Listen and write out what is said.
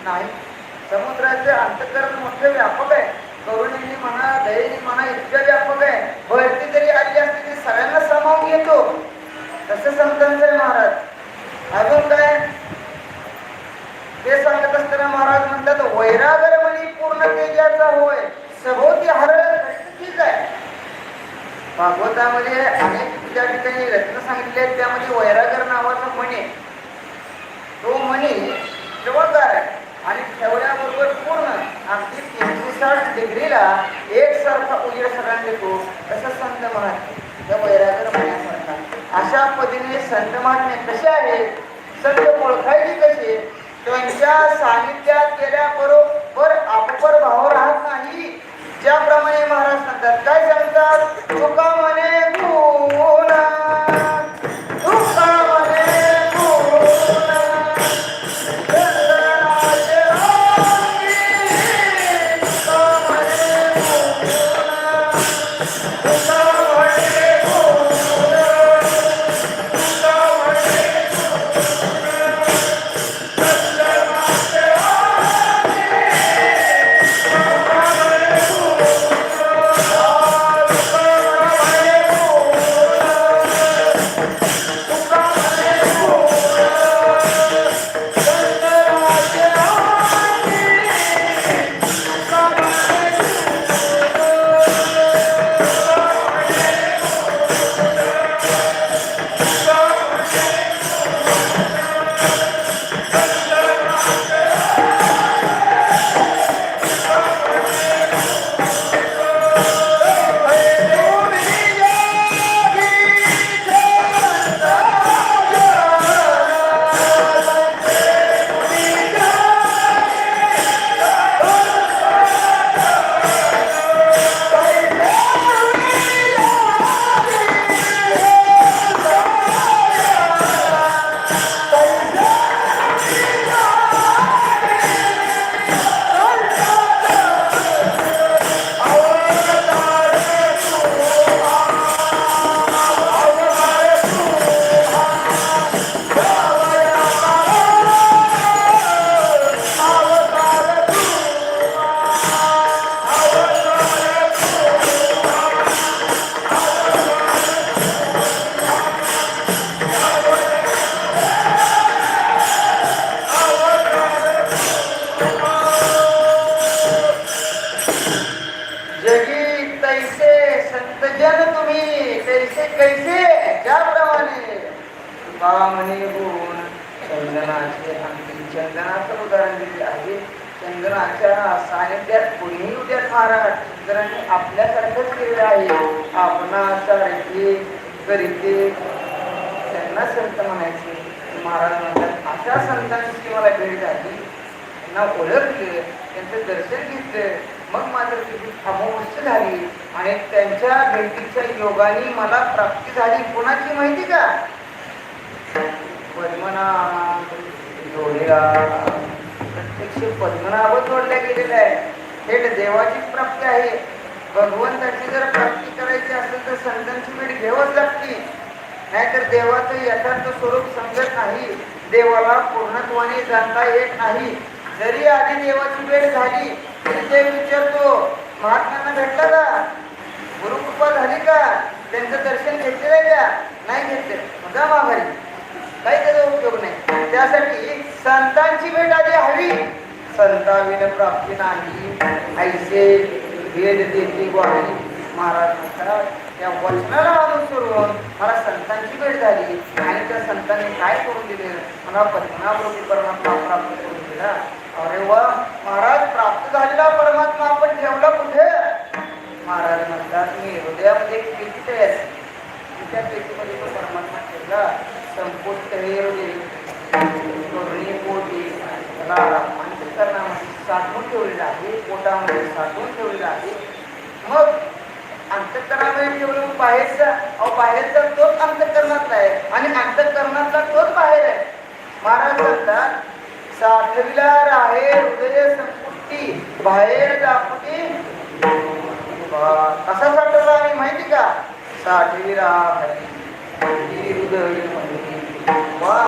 नाही. समुद्राचे अंतःकरण मोठे व्यापक आहे. करुणेने म्हणा, दयेने म्हणा, इतकं व्यापक आहे. भरती जरी आली असते ती सगळ्यांना सामावून घेतो. तसं संतांचं आहे महाराज. अजून काय ते सांगत असताना महाराज म्हणतात, वैरागर म्हणी पूर्ण तेजाचा होय, सभोवती हरळ घटकीच आहे. भागवतामध्ये अनेक ज्या ठिकाणी रत्न सांगितले आहेत त्यामध्ये वैरागर नावाचा मणी, तो मणी जबाबदार आहे आणि ठेवल्याबरोबर पूर्ण अगदी 360 डिग्रीला एकसारखा उजेड सगळ्यांना देतो. तसं संत महात्मे त्या वैरागर मण्यासारखा. अशा पद्धतीने संत महात्मे कसे आहेत, संत ओळखायची कसे, त्यांच्या सानिध्यात गेल्याबरोबर आपोपर भाव राहत नाही. ज्याप्रमाणे महाराज सांगतात, काय सांगतात, तुका म्हणे गुण, तुका म्हणे गुण, चंदनाचे रांगी, तुका म्हणे गुण, तुका म्हणे गुण, तुका म्हणे चंदनाचं उदाहरण दिले आहे. चंदनाच्या सानिध्यात कोणीही उद्या महाराज चंद्राने आपल्यासारखंच केलेलं आहे. आपणासारखे करीते त्यांना संत म्हणायचे. महाराज म्हणतात, अशा संतांची मला भेट झाली, त्यांना ओळखले, त्यांचं दर्शन घेतलं, मग मात्र तिची अमोघ झाली आणि त्यांच्या भेटीच्या योगाने मला प्राप्ती झाली. कोणाची माहिती का? पद्मनाभ जोडला. प्रत्यक्ष पद्मनाभच जोडल्या गेलेला आहे. थेट देवाची प्राप्ती आहे. भगवंताची जर प्राप्ती करायची असेल तर संतांची भेट घ्यावंच लागते, नाहीतर देवाचं यथार्थ स्वरूप समजत नाही. देवाला पूर्णत्वाने जाणता येत नाही. जरी आधी देवाची भेट झाली तरी देव विचारतो, महात्म्यांना भेटला का, गुरुकृपा झाली का, त्यांचं दर्शन घेतलेलं आहे का, नाही घेतलं, मग माघारी, काही त्याचा उपयोग नाही. त्यासाठी संतांची भेट आधी हवी. संताविन प्राप्ती नाही, ऐसे वेद देते ग्वाही. महाराज म्हणतात, त्या वचनाला अनुसरून मला संतांची भेट झाली आणि त्या संतांनी काय करून दिले, मला पद्मनाभरूपी परमात्मा प्राप्त करून दिला. अरे वा महाराज, प्राप्त झालेला परमात्मा आपण ठेवला कुठे? महाराज म्हणतात, मी हृदयामध्ये एक पेटी तयार, त्या पेटीमध्ये तो परमात्मा ठेवला. संपुष्ट हे हृदय करुणी पोटी अंतःकरणामध्ये साठवून ठेवलेला आहे, पोटामध्ये साठवून ठेवलेला आहे. मग अंतःकरणामध्ये ठेवलं बाहेरचा, बाहेरचा तोच अंतःकरणातला आहे आणि अंतःकरणातला तोच बाहेर आहे. महाराज म्हणतात, साठविला राहे हृदय संपुष्टी, बाहेर दापुटी. कसा साठवला आहे माहिती का? साठविला हृदय